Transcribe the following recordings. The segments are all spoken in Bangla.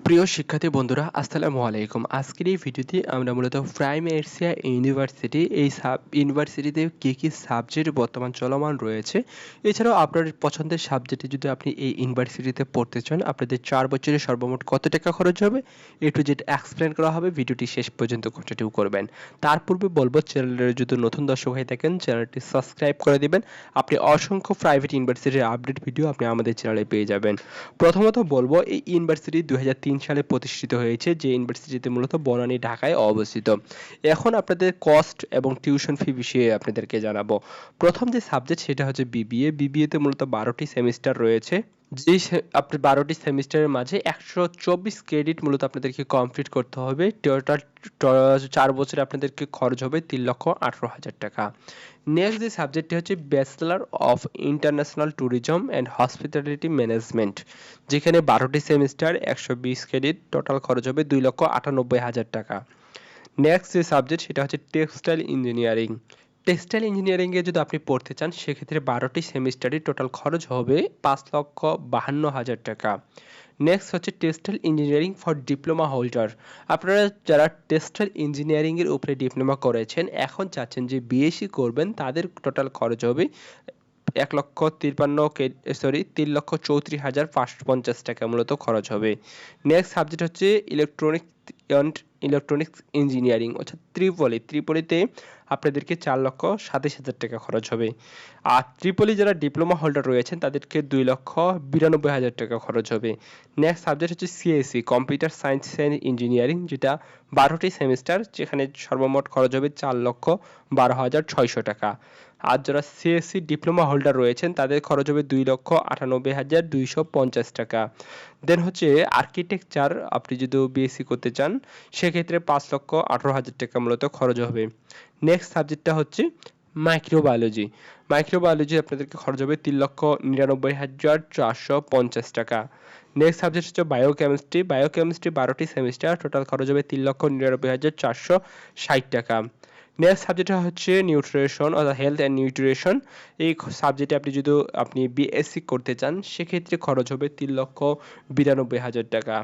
প্রিয় শিক্ষার্থী বন্ধুরা, আসসালামু আলাইকুম। আজকের এই ভিডিওতে আমরা মূলত প্রাইম এশিয়া ইউনিভার্সিটি এই ইউনিভার্সিটিতে কি সাবজেক্ট বর্তমান চলমান রয়েছে, এছাড়াও আপনার পছন্দের সাবজেক্টে যদি আপনি এই ইউনিভার্সিটিতে পড়তে চান আপনাদের 4 বছরে সর্বমোট কত টাকা খরচ হবে এ টু জেড এক্সপ্লেন করা হবে। ভিডিওটি শেষ পর্যন্ত কন্টিনিউ করবেন। তার পূর্বে বলবো, চ্যানেলের যদি নতুন দর্শক হয়ে থাকেন চ্যানেলটি সাবস্ক্রাইব করে দিবেন। আপনি অসংখ্য প্রাইভেট ইউনিভার্সিটির আপডেট ভিডিও আপনি আমাদের চ্যানেলে পেয়ে যাবেন। প্রথমত বলবো, এই ইউনিভার্সিটি 2003 সালে প্রতিষ্ঠিত হয়েছে, যে ইউনিভার্সিটিতে মূলত বনানী ঢাকায় অবস্থিত। এখন আপনাদের কস্ট এবং টিউশন ফি বিষয়ে আপনাদেরকে জানাবো। প্রথম যে সাবজেক্ট সেটা হচ্ছে বিবিএ। বিবিএতে মূলত 12টি সেমিস্টার রয়েছে। আপনি 12টি সেমিস্টারের মাঝে 124 ক্রেডিট মূলত আপনাদেরকে কমপ্লিট করতে হবে। টোটাল 4 বছরে আপনাদেরকে খরচ হবে 3,18,000 টাকা। নেক্সট যে সাবজেক্টটি হচ্ছে bachelor of international tourism and hospitality management, যেখানে 12টি সেমিস্টার 120 ক্রেডিট, টোটাল খরচ হবে 2,98,000 টাকা। নেক্সট যে সাবজেক্ট সেটা হচ্ছে টেক্সটাইল ইঞ্জিনিয়ারিং। টেক্সটাইল ইঞ্জিনিয়ারিংয়ে যদি আপনি পড়তে চান সেক্ষেত্রে 12টি সেমিস্টারে টোটাল খরচ হবে 5,52,000 টাকা। নেক্সট হচ্ছে textile engineering for diploma holder. আপনারা যারা টেক্সটাইল ইঞ্জিনিয়ারিংয়ের উপরে ডিপ্লোমা করেছেন, এখন চাচ্ছেন যে বিএসসি করবেন, তাদের টোটাল খরচ হবে 3,34,550 টাকা মূলত খরচ হবে। নেক্সট সাবজেক্ট হচ্ছে ইলেকট্রনিক্স ইঞ্জিনিয়ারিং, অর্থাৎ ত্রিপলিতে আপনাদেরকে 4,27,000 টাকা খরচ হবে। আর ত্রিপলি যারা ডিপ্লোমা হোল্ডার রয়েছেন তাদেরকে 2,92,000 টাকা খরচ হবে। নেক্সট সাবজেক্ট হচ্ছে CSC, computer science and engineering, যেটা 12টি সেমিস্টার, যেখানে সর্বমোট খরচ হবে 4,12,600 টাকা। আর যারা সিএসসি ডিপ্লোমা হোল্ডার রয়েছেন তাদের খরচ হবে 2,98,250 টাকা। দেন হচ্ছে আর্কিটেকচার, আপনি যদি বিএসসি করতে চান সেক্ষেত্রে 5,18,000 টাকা মূলত খরচ হবে। নেক্সট সাবজেক্টটা হচ্ছে মাইক্রোবায়োলজি। মাইক্রোবায়োলজি আপনাদেরকে খরচ হবে 3,99,450 টাকা। নেক্সট সাবজেক্ট হচ্ছে বায়োকেমিস্ট্রি। বায়োকেমিস্ট্রি 12টি সেমিস্টার, টোটাল খরচ হবে 3,99,460 টাকা। নেক্সট সাবজেক্ট হচ্ছে নিউট্রিশন অর্থাৎ হেলথ অ্যান্ড নিউট্রিশন। এই সাবজেক্টে আপনি বিএসসি করতে চান সেক্ষেত্রে খরচ হবে 3,92,000 টাকা।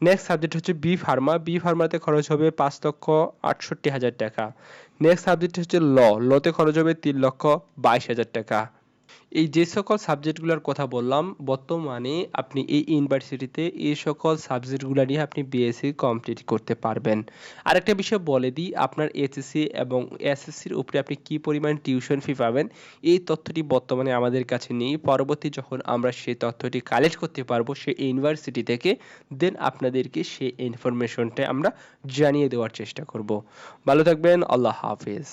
নেক্সট সাবজেক্ট হচ্ছে বি ফার্মা। বি ফার্মাতে খরচ হবে 5,68,000 টাকা। নেক্সট সাবজেক্ট হচ্ছে লতে খরচ হবে 3,22,000 টাকা। এই যে সকল সাবজেক্টগুলোর কথা বললাম, বর্তমানে আপনি এই ইউনিভার্সিটিতে এই সকল সাবজেক্টগুলো নিয়ে আপনি বিএসসি কমপ্লিট করতে পারবেন। আরেকটা বিষয় বলে দিই, আপনার এইচএসসি এবং এসএসসির উপরে আপনি কি পরিমাণ টিউশন ফি পাবেন এই তথ্যটি বর্তমানে আমাদের কাছে নেই। পরবর্তী যখন আমরা সেই তথ্যটি কালেক্ট করতে পারবো সেই ইউনিভার্সিটি থেকে, দেন আপনাদেরকে সেই ইনফরমেশনটা আমরা জানিয়ে দেওয়ার চেষ্টা করব। ভালো থাকবেন, আল্লাহ হাফেজ।